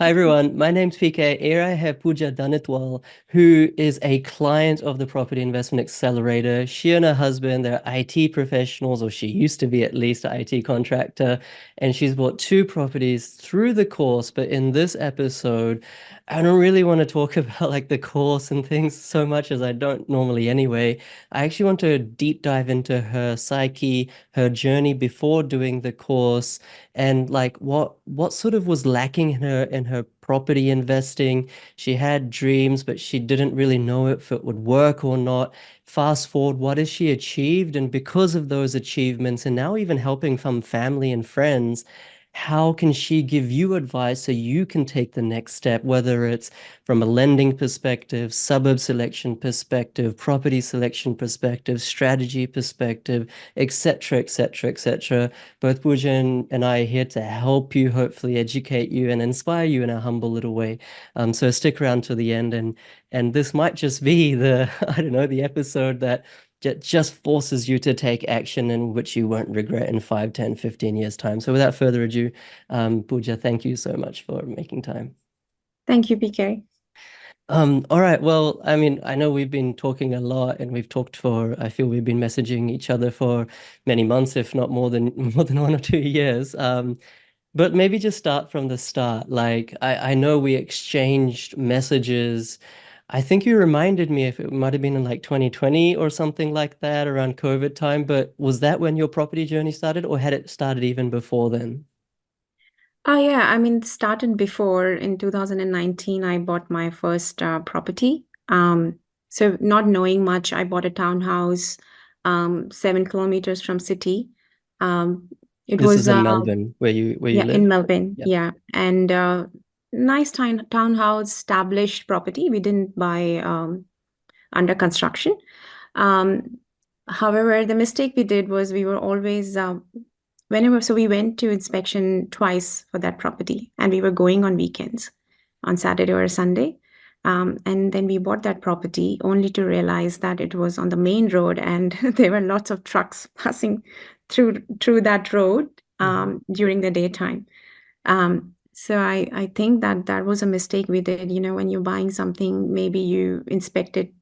Hi everyone, my name's PK. Here I have Puja Dhanetwal, who is a client of the Property Investment Accelerator. She and her husband, they're IT professionals, or she used to be at least an IT contractor, and she's bought two properties through the course. But in this episode, I don't really want to talk about like the course and things so much as I don't normally anyway. I actually want to deep dive into her psyche, her journey before doing the course and like what sort of was lacking in her property investing. She had dreams, but she didn't really know if it would work or not. Fast forward, what has she achieved? And because of those achievements, and now even helping some family and friends, how can she give you advice so you can take the next step, whether it's from a lending perspective, suburb selection perspective, property selection perspective, strategy perspective, etc., etc., etc. Both Pooja and I are here to help you, hopefully educate you and inspire you in a humble little way. So stick around to the end, and this might just be the I don't know the episode that just forces you to take action in which you won't regret in 5, 10, 15 years time. So without further ado, Pooja, thank you so much for making time. Thank you, PK. All right. Well, I mean, I know we've been talking a lot and we've talked for, I feel we've been messaging each other for many months, if not more than more than 1 or 2 years. But maybe just start from the start. Like I know we exchanged messages. I think you reminded me if it might have been in like 2020 or something like that around COVID time, but was that when your property journey started or had it started even before then? Oh, yeah. I mean, it started before in 2019. I bought my first property. So not knowing much, I bought a townhouse 7 kilometers from city. Um, it This is was in Melbourne where you yeah, in live? Melbourne. Yeah. Yeah, and nice townhouse, established property. We didn't buy under construction. Um, However, the mistake we did was we were always whenever so we went to inspection twice for that property, and we were going on weekends, on Saturday or Sunday. And then we bought that property only to realize that it was on the main road, and there were lots of trucks passing through that road Mhm. during the daytime. So I think that that was a mistake we did. When you're buying something, maybe you inspect it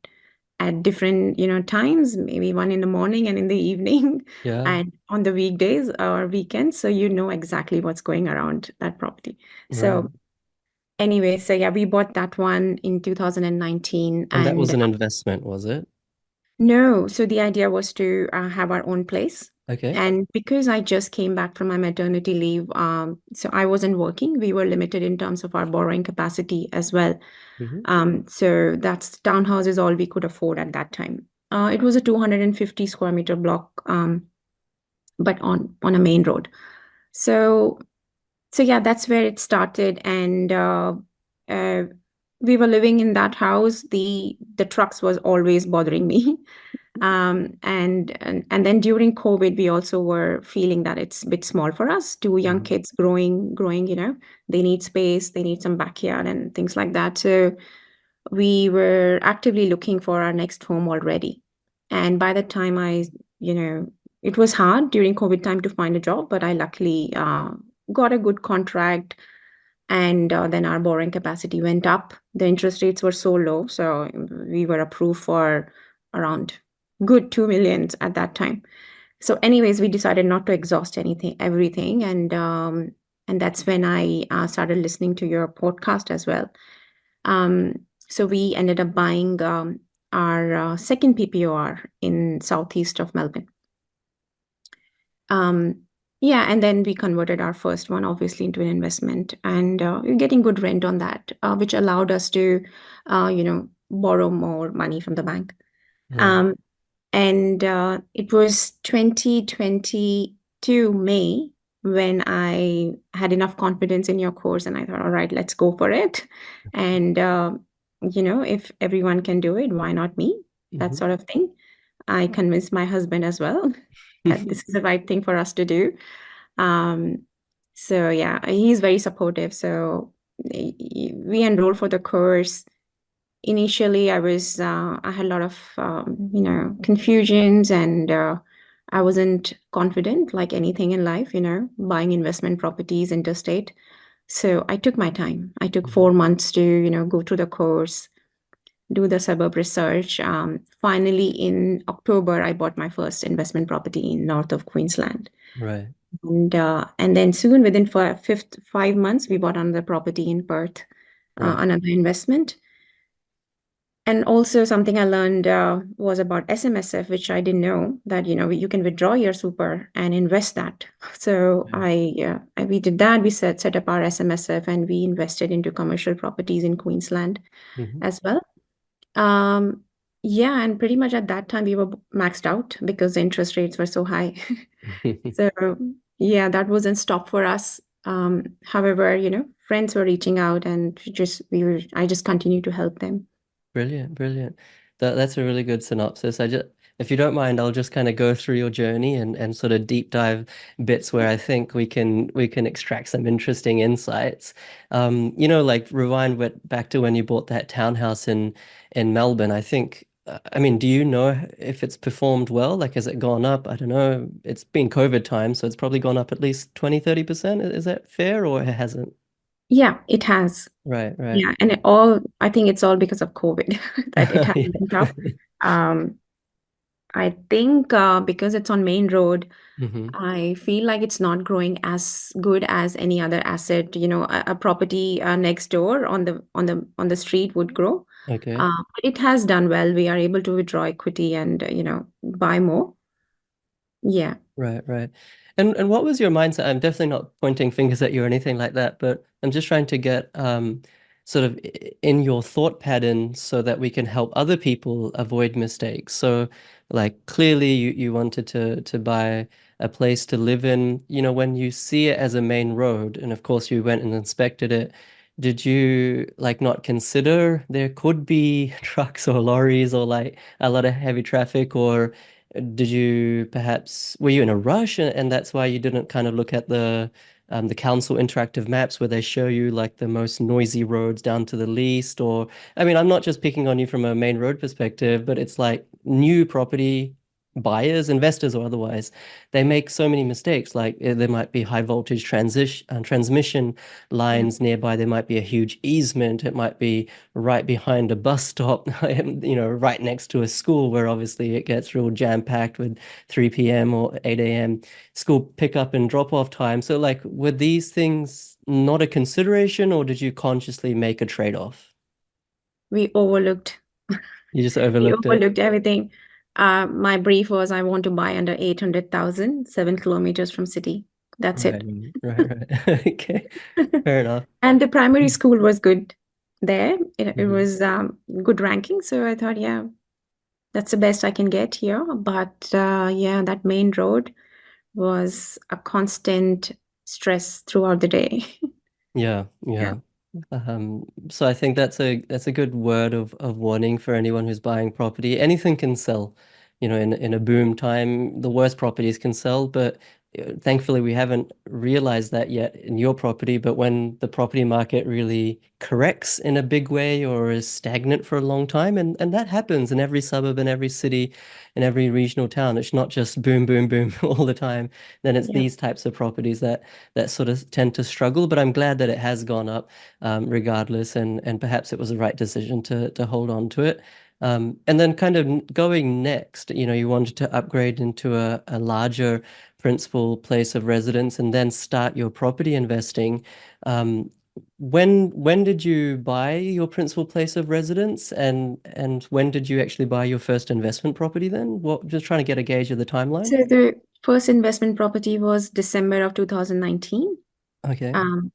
at different, times, maybe one in the morning and in the evening, Yeah. and on the weekdays or weekends, so you know exactly what's going around that property. Right. So anyway, so yeah, we bought that one in 2019, And that was and an investment, was it? no, so the idea was to have our own place. Okay. And because I just came back from my maternity leave, so I wasn't working. We were limited in terms of our borrowing capacity as well. Hmm. So that's townhouse is all we could afford at that time. It was a 250 square meter block, but on a main road. So so yeah, that's where it started, and uh, we were living in that house. The trucks was always bothering me. And then during COVID, we also were feeling that it's a bit small for us. Two young Hmm. kids growing, they need space, they need some backyard and things like that. So we were actively looking for our next home already. And by the time you know, it was hard during COVID time to find a job, but I luckily got a good contract. And then our borrowing capacity went up. The interest rates were so low. So we were approved for around good 2 million at that time. So, anyways, we decided not to exhaust everything. And that's when I started listening to your podcast as well. So we ended up buying our second PPOR in southeast of Melbourne. Um, yeah, and then we converted our first one obviously into an investment, and we're getting good rent on that, which allowed us to, borrow more money from the bank. Right. Um, and it was 2022 May when I had enough confidence in your course, and I thought, all right, let's go for it. And if everyone can do it, why not me? That Hmm. sort of thing. I convinced my husband as well that this is the right thing for us to do. Um, so yeah, he's very supportive. So we enrolled for the course. Initially, I had a lot of confusions, and I wasn't confident like anything in life, buying investment properties interstate. So I took my time. I took Mhm. 4 months to, go through the course, do the suburb research. Finally, in October, I bought my first investment property in north of Queensland. Right, And then soon, within 5 months, we bought another property in Perth, right. another investment. And also something I learned was about SMSF, which I didn't know that, you can withdraw your super and invest that. So Yeah. we did that. We set up our SMSF and we invested into commercial properties in Queensland Mhm. as well. Um, yeah, and pretty much at that time we were maxed out because the interest rates were so high. So yeah, that wasn't stop for us. However, friends were reaching out and I just continued to help them. Brilliant, brilliant. That's a really good synopsis. If you don't mind, I'll just kind of go through your journey and sort of deep dive bits where I think we can extract some interesting insights. Like rewind back to when you bought that townhouse in Melbourne. I think, I mean, do you know if it's performed well? Like, has it gone up? I don't know. It's been COVID time, so it's probably gone up at least 20-30%. Is that fair or it hasn't? Yeah, it has. Right, right. Yeah, and I think it's all because of COVID that it has went up. Um, I think because it's on main road, hmm I feel like it's not growing as good as any other asset. A property next door on the street would grow. Okay. But it has done well. We are able to withdraw equity and buy more. Yeah. Right, right. And what was your mindset? I'm definitely not pointing fingers at you or anything like that, but I'm just trying to get sort of in your thought pattern so that we can help other people avoid mistakes. So like clearly you wanted to buy a place to live in, when you see it as a main road, and of course you went and inspected it, did you like not consider there could be trucks or lorries or like a lot of heavy traffic, or did you perhaps were you in a rush and that's why you didn't kind of look at the council interactive maps where they show you like the most noisy roads down to the least? Or I mean, I'm not just picking on you from a main road perspective, but it's like new property buyers, investors or otherwise, they make so many mistakes. Like there might be high voltage transmission Yeah. lines nearby. There might be a huge easement. It might be right behind a bus stop, right next to a school where obviously it gets real jam-packed with 3 p.m. or 8 a.m. school pickup and drop-off time. So, like, were these things not a consideration, or did you consciously make a trade-off? We overlooked You just we overlooked it. overlooked everything. My brief was I want to buy under 800,000, 7 kilometers from city. That's Right, it. right, right. Okay, fair enough. And the primary school was good there. It Mhm. was good ranking. So I thought, yeah, that's the best I can get here. But yeah, that main road was a constant stress throughout the day. Yeah, Yeah. yeah. So I think that's a good word of warning for anyone who's buying property. Anything can sell, in a boom time, the worst properties can sell, but thankfully we haven't realized that yet in your property. But when the property market really corrects in a big way or is stagnant for a long time, and that happens in every suburb, in every city, in every regional town, it's not just boom, boom, boom all the time. Then it's Yeah. these types of properties that sort of tend to struggle. But I'm glad that it has gone up, regardless, and perhaps it was the right decision to hold on to it. And then kind of going next, you wanted to upgrade into a larger principal place of residence and then start your property investing. Um, when did you buy your principal place of residence, and when did you actually buy your first investment property then? What, just trying to get a gauge of the timeline. So the first investment property was December of 2019. Okay. Um,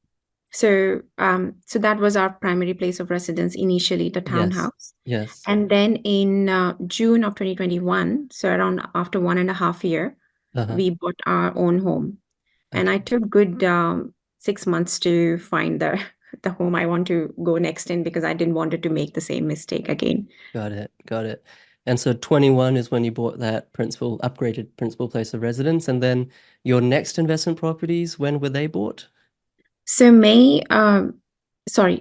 so that was our primary place of residence initially, the Yes. townhouse. Yes. And then in June of 2021, so around after 1.5 year, Uh-huh. we bought our own home. And I Okay. took good 6 months to find the the home I want to go next in because I didn't want it to make the same mistake again. Got it. Got it. And so 21 is when you bought that upgraded principal place of residence. And then your next investment properties, when were they bought? So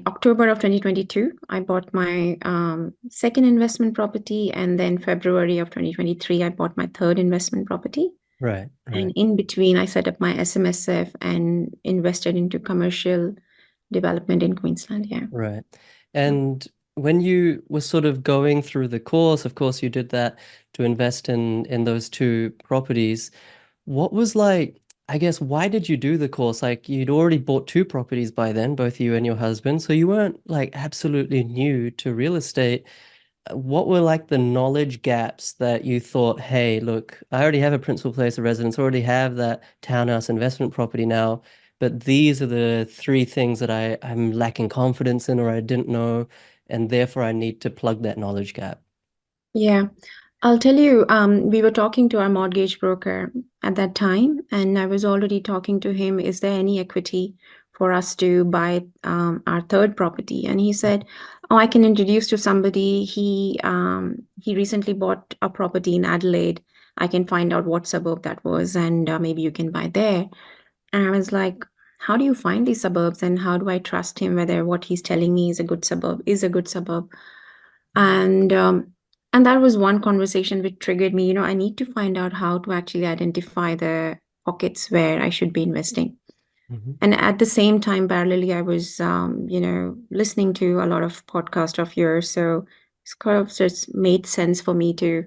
October of 2022, I bought my second investment property, and then February of 2023, I bought my third investment property. Right, And right. in between, I set up my SMSF and invested into commercial. development in Queensland. Yeah. Right. And when you were sort of going through the course, of course, you did that to invest in those two properties. What was like, I guess, why did you do the course? Like you'd already bought two properties by then, both you and your husband, so you weren't like absolutely new to real estate. What were like the knowledge gaps that you thought, hey, look, I already have a principal place of residence, already have that townhouse investment property now, but these are the three things that I'm lacking confidence in or I didn't know, and therefore I need to plug that knowledge gap. Yeah. I'll tell you, we were talking to our mortgage broker at that time, and I was already talking to him, is there any equity for us to buy our third property? And he said, oh, I can introduce to somebody. He recently bought a property in Adelaide. I can find out what suburb that was, and maybe you can buy there. And I was like, how do you find these suburbs, and how do I trust him whether what he's telling me is a good suburb? And and that was one conversation which triggered me, I need to find out how to actually identify the pockets where I should be investing. Hmm. And at the same time, parallelly, I was listening to a lot of podcasts of yours, so it's kind of just made sense for me to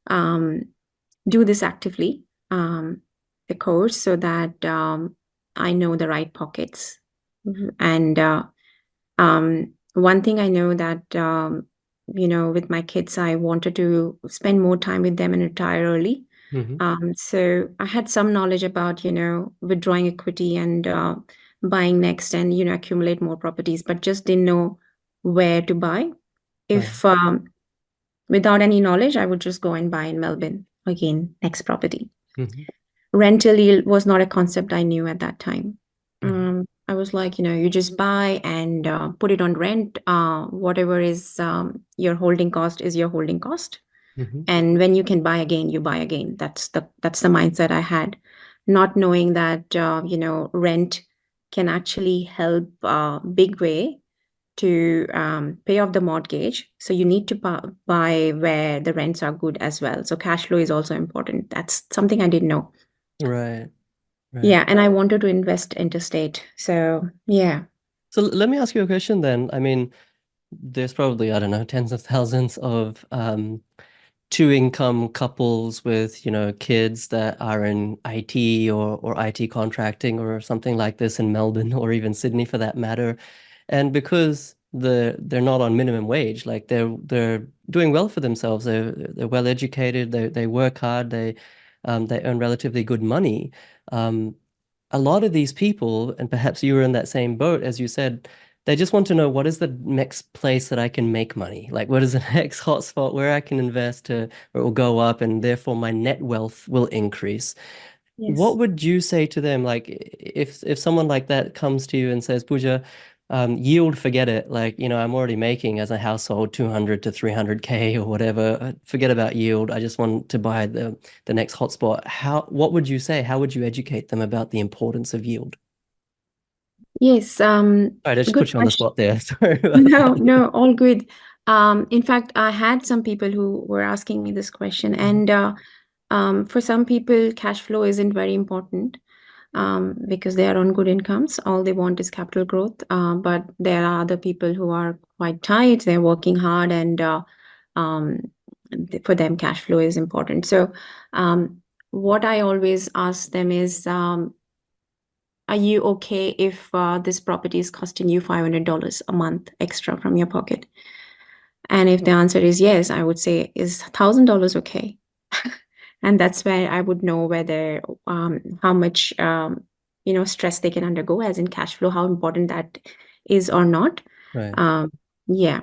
um, do this actively, the course, so that I know the right pockets. And one thing I know that, with my kids, I wanted to spend more time with them and retire early. Hmm. So I had some knowledge about, withdrawing equity and buying next and, accumulate more properties, but just didn't know where to buy. Right. If without any knowledge, I would just go and buy in Melbourne again, next property. Hmm. Rental yield was not a concept I knew at that time. Hmm. I was like, you just buy and put it on rent. Whatever is your holding cost is your holding cost. Hmm. And when you can buy again, you buy again. That's the mindset I had, not knowing that rent can actually help big way to pay off the mortgage. So you need to buy where the rents are good as well. So cash flow is also important. That's something I didn't know. Right. Right. Yeah, and I wanted to invest interstate. So yeah. So let me ask you a question then. I mean, there's probably, I don't know, tens of thousands of two income couples with, kids that are in IT or IT contracting or something like this in Melbourne or even Sydney for that matter. And because they're not on minimum wage, like they're doing well for themselves. They're well educated, they work hard, they earn relatively good money. Um, a lot of these people, and perhaps you were in that same boat, as you said, they just want to know what is the next place that I can make money? Like, what is the next hotspot where I can invest to, where it will go up and therefore my net wealth will increase? What Yes. would you say to them? Like, if someone like that comes to you and says, Pooja, yield, forget it. Like, I'm already making as a household 200 to 300K or whatever. Forget about yield. I just want to buy the next hotspot. What would you say? How would you educate them about the importance of yield? Yes. All right, I just Good put you on the question. spot there. Sorry about No, that. no, all good. In fact, I had some people who were asking me this question, Mhm. and for some people, cash flow isn't very important because they are on good incomes. All they want is capital growth. But there are other people who are quite tight. They're working hard, and um, for them, cash flow is important. So, what I always ask them is, are you okay if this property is costing you $500 a month extra from your pocket? And if the answer is yes, I would say, is $1,000 okay? And that's where I would know whether how much stress they can undergo, as in cash flow, how important that is or not. Right, Um, yeah.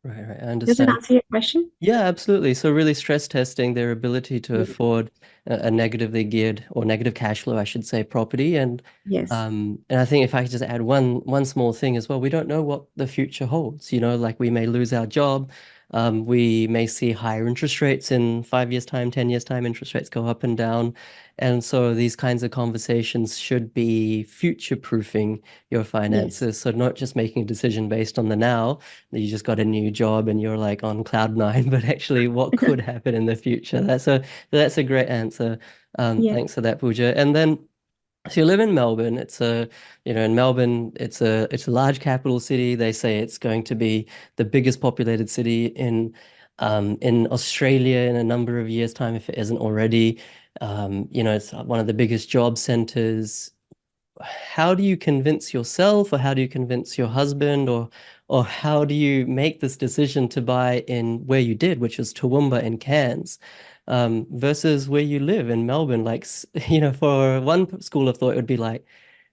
right. I Does it understand. answer your question? Yeah, absolutely. So really stress testing their ability to Yeah. afford a negatively geared or negative cash flow, I should say, property. Yes. And I think if I could just add one small thing as well, we don't know what the future holds. Like we may lose our job. We may see higher interest rates in 5 years' time, 10 years' time, interest rates go up and down. And so these kinds of conversations should be future-proofing your Yes. finances. So not just making a decision based on the now you just got a new job and you're like on cloud nine, but actually what could happen in the future? That's a great answer. Yeah. Thanks for that, Pooja. And then So you live in Melbourne. In Melbourne, it's a large capital city. They say it's going to be the biggest populated city in Australia in a number of years' time, if it isn't already. It's one of the biggest job centers. How do you convince yourself, or how do you convince your husband, or how do you make this decision to buy in where you did, which is Toowoomba in Cairns, versus where you live in Melbourne? Like, for one school of thought, it would be like,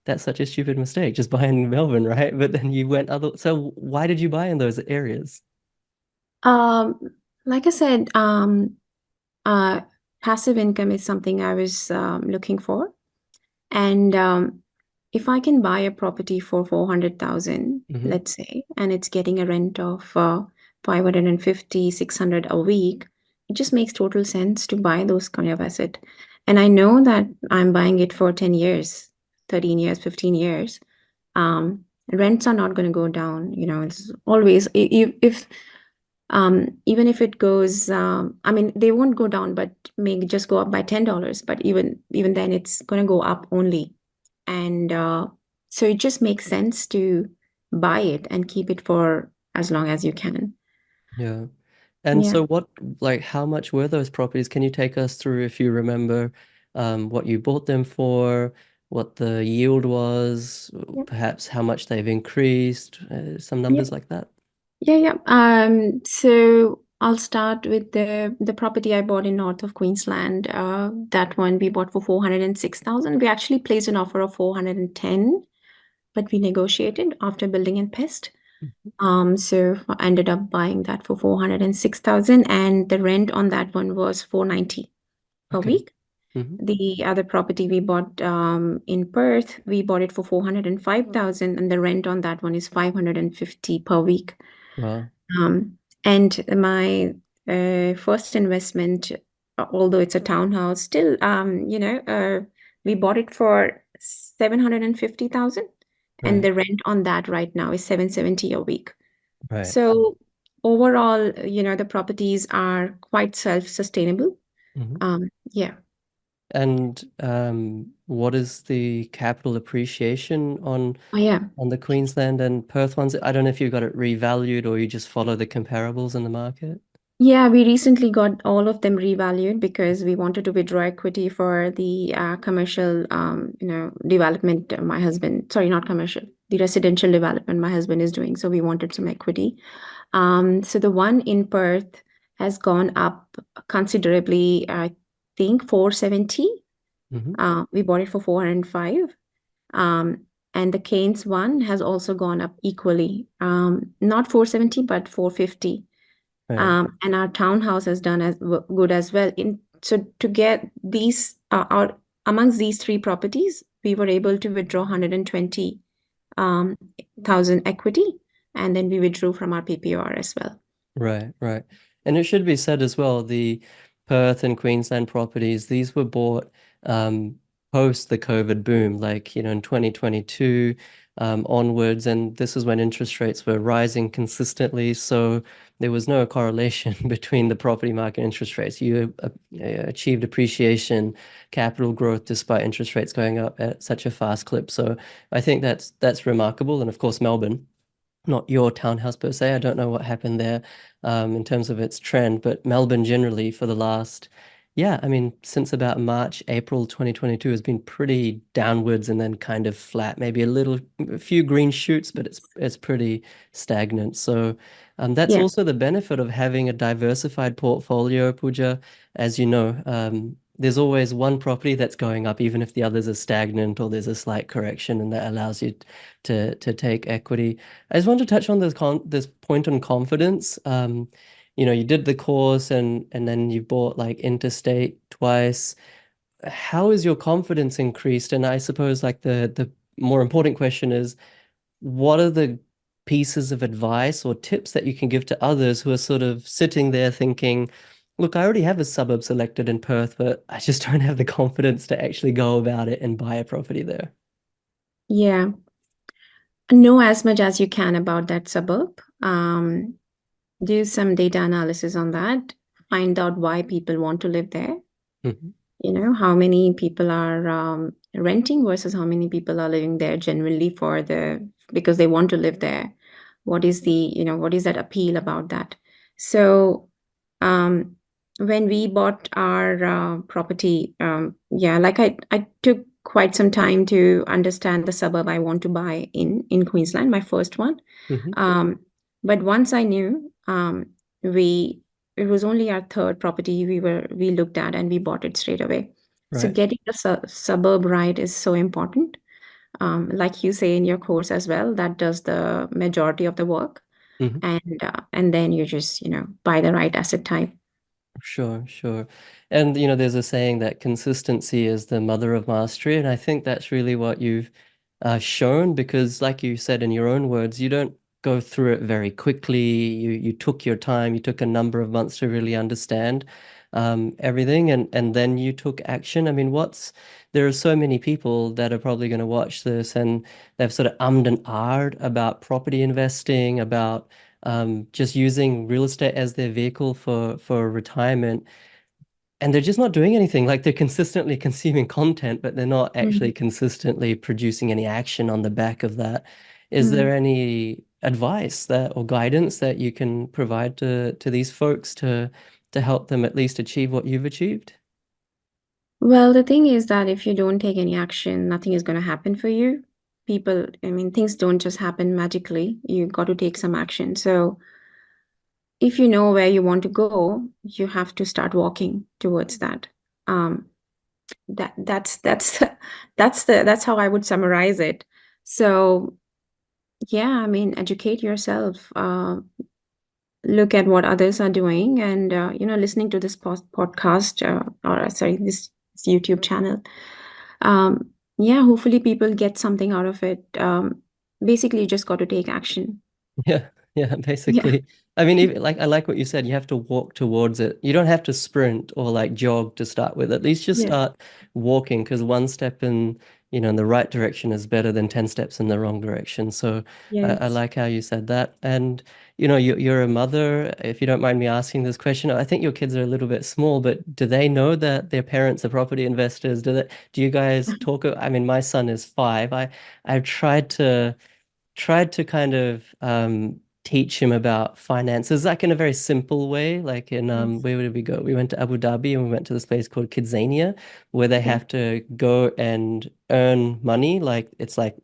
that's such a stupid mistake, just buy in Melbourne, right? But then you went other. So why did you buy in those areas? Um, like I said, uh, passive income is something I was looking for. And if I can buy a property for 400,000, Hmm. let's say, and it's getting a rent of 550, 600 a week, it just makes total sense to buy those kind of asset. And I know that I'm buying it for 10 years, 13 years, 15 years. Rents are not going to go down. It's always, if even if it goes, I mean, they won't go down, but may just go up by $10. But even then, it's going to go up only. And so it just makes sense to buy it and keep it for as long as you can. Yeah. And Yeah. so how much were those properties? Can you take us through, if you remember, what you bought them for, what the yield was, Yeah. perhaps how much they've increased, some Yeah. numbers like that? Yeah. Yeah. So I'll start with the property I bought in north of Queensland. That one we bought for 406,000. We actually placed an offer of 410, but we negotiated after building and pest. Mhm. So I ended up buying that for 406,000, and the rent on that one was 490 per Okay. week. Hmm. The other property we bought in Perth, we bought it for 405,000, and the rent on that one is 550 per week. Wow. And my first investment, although it's a townhouse, still, we bought it for 750,000, and Right. the rent on that right now is 770 a week. Right. So overall, the properties are quite self-sustainable. Hmm. Yeah. And what is the capital appreciation Oh, yeah. on the Queensland and Perth ones? I don't know if you got it revalued or you just follow the comparables in the market. Yeah, we recently got all of them revalued because we wanted to withdraw equity for the commercial, development. My husband, sorry, not commercial, the residential development my husband is doing. So we wanted some equity. So the one in Perth has gone up considerably. I think 470. Hmm. We bought it for 405. And the Keynes one has also gone up equally. Not 470, but 450. Right. And our townhouse has done as good as well. So to get these out amongst these three properties, we were able to withdraw 120 thousand equity, and then we withdrew from our PPR as well. Right, right. And it should be said as well, the Perth and Queensland properties, these were bought post the COVID boom, like, in 2022 onwards. And this is when interest rates were rising consistently. So there was no correlation between the property market and interest rates. You achieved appreciation, capital growth, despite interest rates going up at such a fast clip. So I think that's remarkable. And of course, Melbourne, not your townhouse per se. I don't know what happened there in terms of its trend, but Melbourne generally for the last, yeah, I mean, since about March, April 2022 has been pretty downwards and then kind of flat, maybe a few green shoots, but it's pretty stagnant. So that's Yeah. also the benefit of having a diversified portfolio, Pooja. As you know, there's always one property that's going up, even if the others are stagnant or there's a slight correction, and that allows you to take equity. I just want to touch on this point on confidence. You did the course and then you bought like Interstate twice. How is your confidence increased? And I suppose like the more important question is, what are the pieces of advice or tips that you can give to others who are sort of sitting there thinking, look, I already have a suburb selected in Perth, but I just don't have the confidence to actually go about it and buy a property there. Yeah. Know as much as you can about that suburb. Do some data analysis on that. Find out why people want to live there. Hmm. how many people are renting versus how many people are living there genuinely because they want to live there. What is that appeal about that? So, um, when we bought our property, yeah, like I took quite some time to understand the suburb I want to buy in Queensland, my first one. Hmm. Um, but once I knew, we it was only our third property we looked at, and we bought it straight away. So Right. getting the suburb right is so important. Like you say in your course as well, that does the majority of the work, Hmm. and then you just buy the right asset type. Sure, sure. And there's a saying that consistency is the mother of mastery, and I think that's really what you've shown because, like you said in your own words, you don't go through it very quickly. You took your time. You took a number of months to really understand everything, and then you took action. I mean, there are so many people that are probably going to watch this, and they've sort of ummed and ahed about property investing, about just using real estate as their vehicle for retirement, and they're just not doing anything. Like they're consistently consuming content, but they're not actually Mm. consistently producing any action on the back of that. Is Mm. there any advice that or guidance that you can provide to these folks to help them at least achieve what you've achieved? Well, the thing is that if you don't take any action, nothing is going to happen for you. I mean, things don't just happen magically. You got to take some action. So if you know where you want to go, you have to start walking towards that. Um, that's that's how I would summarize it. So yeah, I mean, educate yourself. Look at what others are doing, and listening to this podcast, or sorry, this YouTube channel. Um, yeah, hopefully people get something out of it. Basically, you just got to take action. Yeah, yeah, Yeah. basically. I mean, even, like I like what you said, you have to walk towards it. You don't have to sprint or like jog to start with. At least just Yes. start walking because one step in the right direction is better than 10 steps in the wrong direction. So I Yes. like how you said that. And you're a mother, if you don't mind me asking this question. I think your kids are a little bit small, but do they know that their parents are property investors? Do you guys talk? I mean, my son is 5. I've tried to kind of teach him about finances, like in a very simple way. Like in Yes. where did we go? We went to Abu Dhabi and we went to this place called Kidzania, where they Okay. have to go and earn money. Like it's like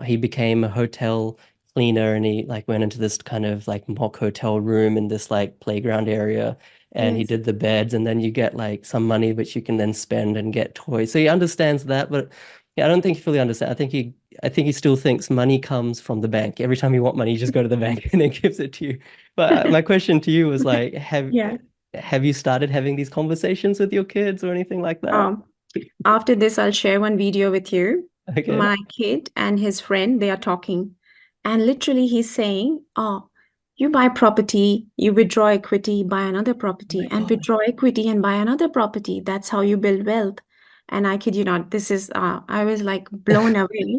he became a hotel cleaner and he like went into this kind of like mock hotel room in this like playground area and he Yes. did the beds and then you get like some money which you can then spend and get toys. So he understands that, but yeah, I don't think he fully understands. I think he still thinks money comes from the bank. Every time you want money, you just go to the bank and it gives it to you. But my question to you was like, Yeah. have you started having these conversations with your kids or anything like that? Um, After this, I'll share one video with you. Okay. My kid and his friend, they are talking. And literally, he's saying, "Oh, you buy property, you withdraw equity, buy another Oh my property, and God. withdraw equity and buy another property. That's how you build wealth." And I kid you not, I was like blown away.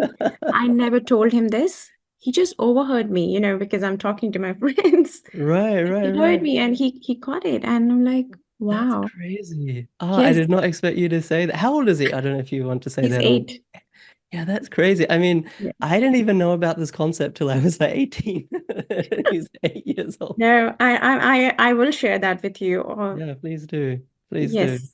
I never told him this. He just overheard me, because I'm talking to my friends. Right, right, He heard right. me and he caught it. And I'm like, That's wow, crazy. Ah, I yes, did not expect you to say that. How old is he? I don't know if you want to say he's that or 8. yeah, that's crazy. I mean, I didn't even know about this concept till I was like 18. He's 8 years old. No, I will share that with you. Yeah, please do. Please do. Yes,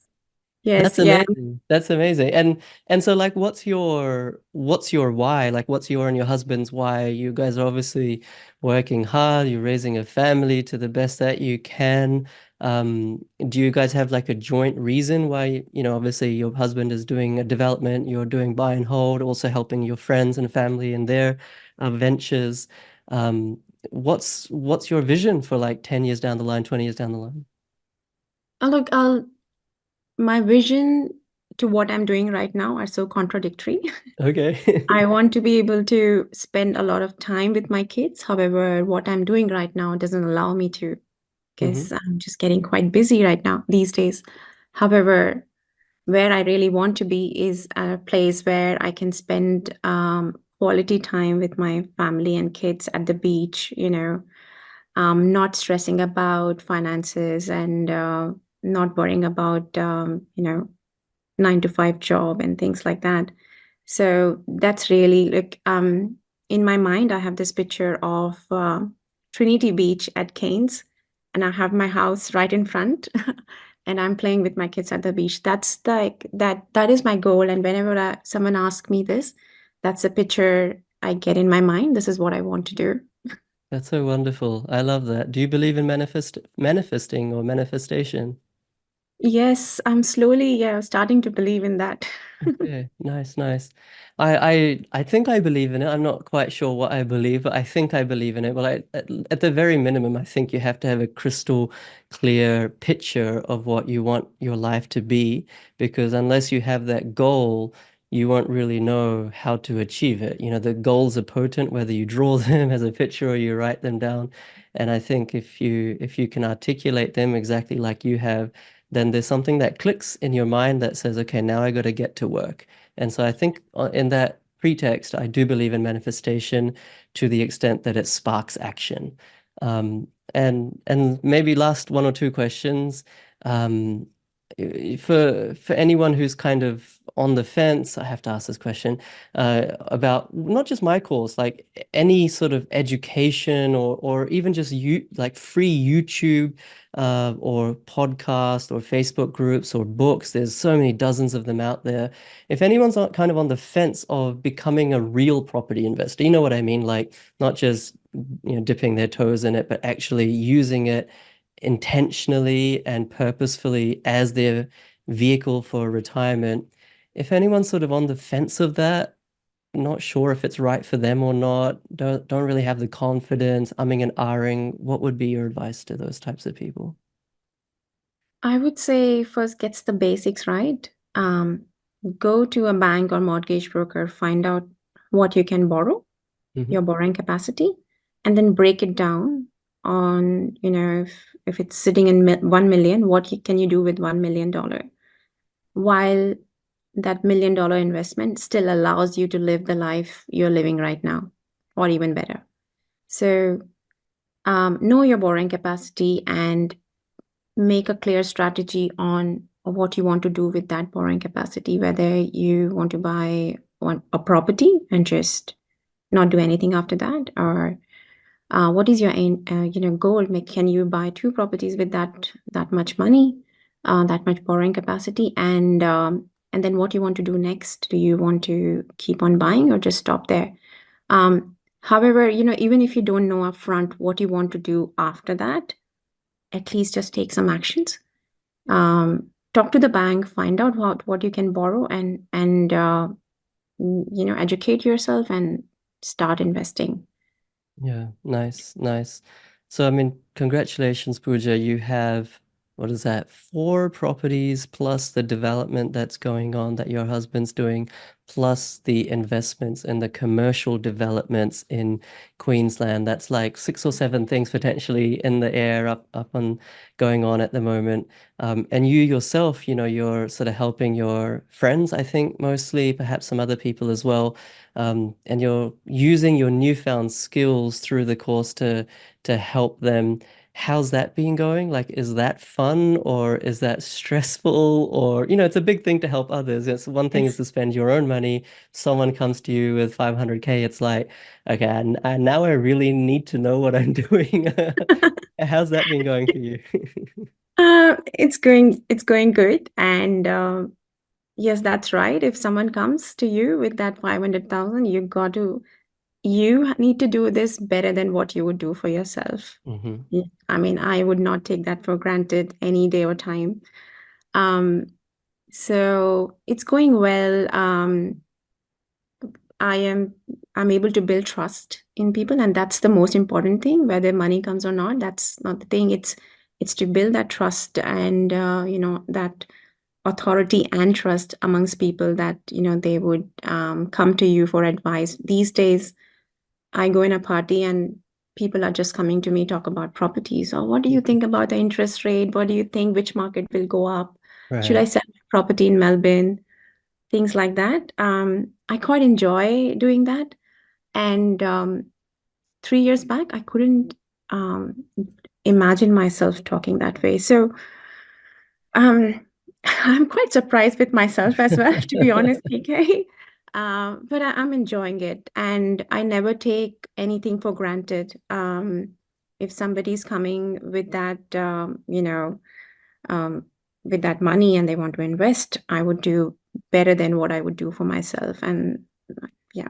yes, That's yeah. amazing. That's amazing. And so like what's your why? Like what's your and your husband's why? You guys are obviously working hard, you're raising a family to the best that you can. Do you guys have like a joint reason why, obviously your husband is doing a development, you're doing buy and hold, also helping your friends and family in their ventures. What's your vision for like 10 years down the line, 20 years down the line? Look, my vision to what I'm doing right now are so contradictory. Okay. I want to be able to spend a lot of time with my kids. However, what I'm doing right now doesn't allow me to Hmm. because I'm just getting quite busy right now these days. However, where I really want to be is a place where I can spend quality time with my family and kids at the beach, not stressing about finances and not worrying about, 9 to 5 job and things like that. So that's really like in my mind, I have this picture of Trinity Beach at Cairns, and I have my house right in front, and I'm playing with my kids at the beach. That's like that is my goal. And whenever someone asks me this, that's a picture I get in my mind. This is what I want to do. That's so wonderful. I love that. Do you believe in manifesting or manifestation? Yes, I'm slowly, yeah, starting to believe in that. Okay, nice, nice. I think I believe in it. I'm not quite sure what I believe, but I think I believe in it. Well, at the very minimum, I think you have to have a crystal clear picture of what you want your life to be, because unless you have that goal, you won't really know how to achieve it. You know, the goals are potent, whether you draw them as a picture or you write them down. And I think if you can articulate them exactly like you have, then there's something that clicks in your mind that says, okay, now I got to get to work. And so I think in that pretext, I do believe in manifestation to the extent that it sparks action. And maybe last one or two questions. Um, for anyone who's kind of on the fence, I have to ask this question about not just my course, like any sort of education or even just you like free YouTube or podcast or Facebook groups or books. There's so many dozens of them out there. If anyone's kind of on the fence of becoming a real property investor, you know what I mean? Like not just dipping their toes in it, but actually using it intentionally and purposefully as their vehicle for retirement. If anyone's sort of on the fence of that, not sure if it's right for them or not, don't really have the confidence, umming and ahhing, what would be your advice to those types of people? I would say first gets the basics right. Go to a bank or mortgage broker, find out what you can borrow, Hmm. your borrowing capacity, and then break it down on, if it's sitting in 1 million, what can you do with $1 million? While that $1 million investment still allows you to live the life you're living right now, or even better. So, know your borrowing capacity and make a clear strategy on what you want to do with that borrowing capacity, whether you want to buy a property and just not do anything after that, or what is your goal? Can you buy two properties with that much money, that much borrowing capacity, and then what you want to do next? Do you want to keep on buying or just stop there? However, even if you don't know upfront what you want to do after that, at least just take some actions. Talk to the bank, find out what you can borrow, and educate yourself and start investing. Yeah, nice, nice. So, I mean, congratulations, Pooja. You have, what is that, four properties plus the development that's going on that your husband's doing, plus the investments and the commercial developments in Queensland. That's like six or seven things potentially in the air up and going on at the moment. And you yourself, you're sort of helping your friends, I think, mostly, perhaps some other people as well, and you're using your newfound skills through the course to help them. How's that been going? Like, is that fun or is that stressful? Or, it's a big thing to help others. It's one thing is Yes. to spend your own money. Someone comes to you with 500K. It's like, okay, and now I really need to know what I'm doing. How's that been going for you? It's going good. And yes, that's right. If someone comes to you with that 500,000, you need to do this better than what you would do for yourself. Hmm. Yeah. I mean, I would not take that for granted any day or time. Um, so it's going well. I am I'm able to build trust in people, and that's the most important thing. Whether money comes or not, that's not the thing. It's to build that trust and that authority and trust amongst people that they would come to you for advice. These days, I go in a party and people are just coming to me talk about properties. Or what do you think about the interest rate? What do you think? Which market will go up? Should I Right. sell my property in Melbourne? Things like that. I quite enjoy doing that. And 3 years back, I couldn't um, imagine myself talking that way. So um, I'm quite surprised with myself as well, to be honest, PK. But I'm enjoying it, and I never take anything for granted. If somebody's coming with that, um, with that money and they want to invest, I would do better than what I would do for myself. And yeah.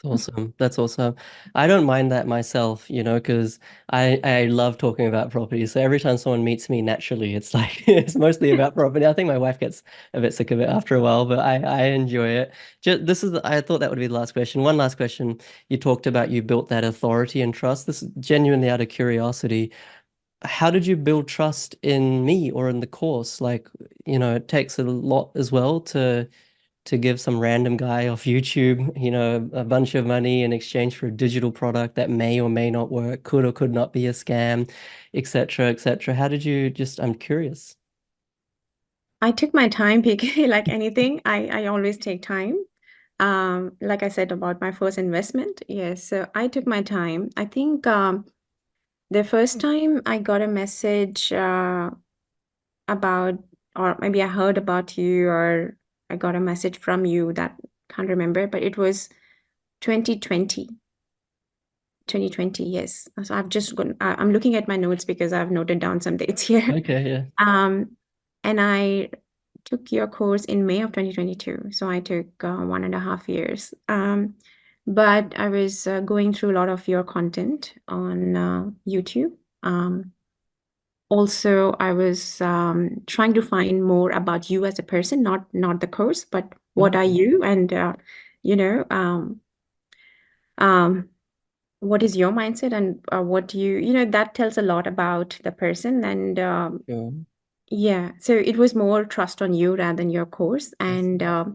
That's awesome. That's awesome. I don't mind that myself, because I love talking about property. So every time someone meets me, naturally, it's like it's mostly about property. I think my wife gets a bit sick of it after a while, but I enjoy it. I thought that would be the last question. One last question. You talked about you built that authority and trust. This is genuinely out of curiosity. How did you build trust in me or in the course? Like, it takes a lot as well to give some random guy off YouTube, a bunch of money in exchange for a digital product that may or may not work, could or could not be a scam, etc., etc. How did you I'm curious. I took my time, PK, like anything. I always take time. Like I said about my first investment, yes. So I took my time. I think the first time I got a message about, or maybe I heard about you, or I got a message from you that can't remember, but it was 2020. 2020, yes. So I've just gone, I'm looking at my notes because I've noted down some dates here. Okay, yeah. And I took your course in May of 2022. So I took 1.5 years. But I was going through a lot of your content on YouTube. Also, I was trying to find more about you as a person, not the course, but what are Okay. you, and you know, um, what is your mindset, and what do that tells a lot about the person. And Sure. yeah, so it was more trust on you rather than your course. I And see.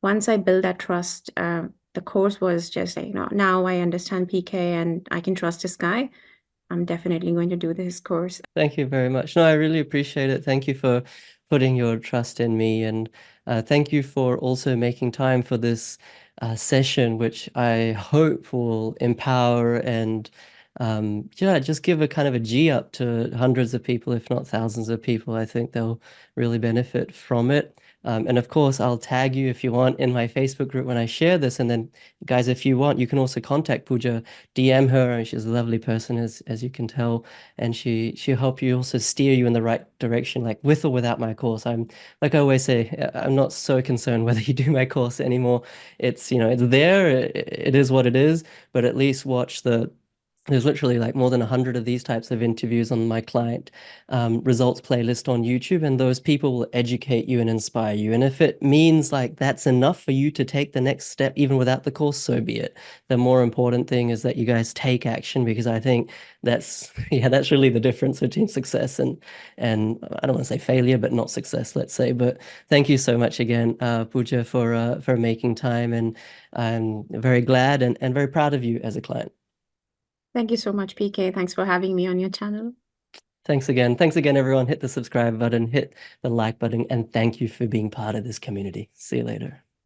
once I built that trust, the course was just like, now I understand PK and I can trust this guy. I'm definitely going to do this course. Thank you very much. No, I really appreciate it. Thank you for putting your trust in me, and thank you for also making time for this session, which I hope will empower and yeah, just give a kind of a G up to hundreds of people, if not thousands of people. I think they'll really benefit from it. And of course, I'll tag you if you want in my Facebook group when I share this. And then, guys, if you want, you can also contact Pooja, DM her, and she's a lovely person, as you can tell, and she'll help you also steer you in the right direction, like with or without my course. I'm like I always say, I'm not so concerned whether you do my course anymore. It's it's there, it is what it is, but at least watch there's literally like more than 100 of these types of interviews on my client results playlist on YouTube, and those people will educate you and inspire you. And if it means like that's enough for you to take the next step, even without the course, so be it. The more important thing is that you guys take action, because I think that's yeah, that's really the difference between success and I don't want to say failure, but not success, let's say. But thank you so much again, Pooja, for making time, and I'm very glad and very proud of you as a client. Thank you so much, PK. Thanks for having me on your channel. Thanks again. Thanks again, everyone. Hit the subscribe button, hit the like button, and thank you for being part of this community. See you later.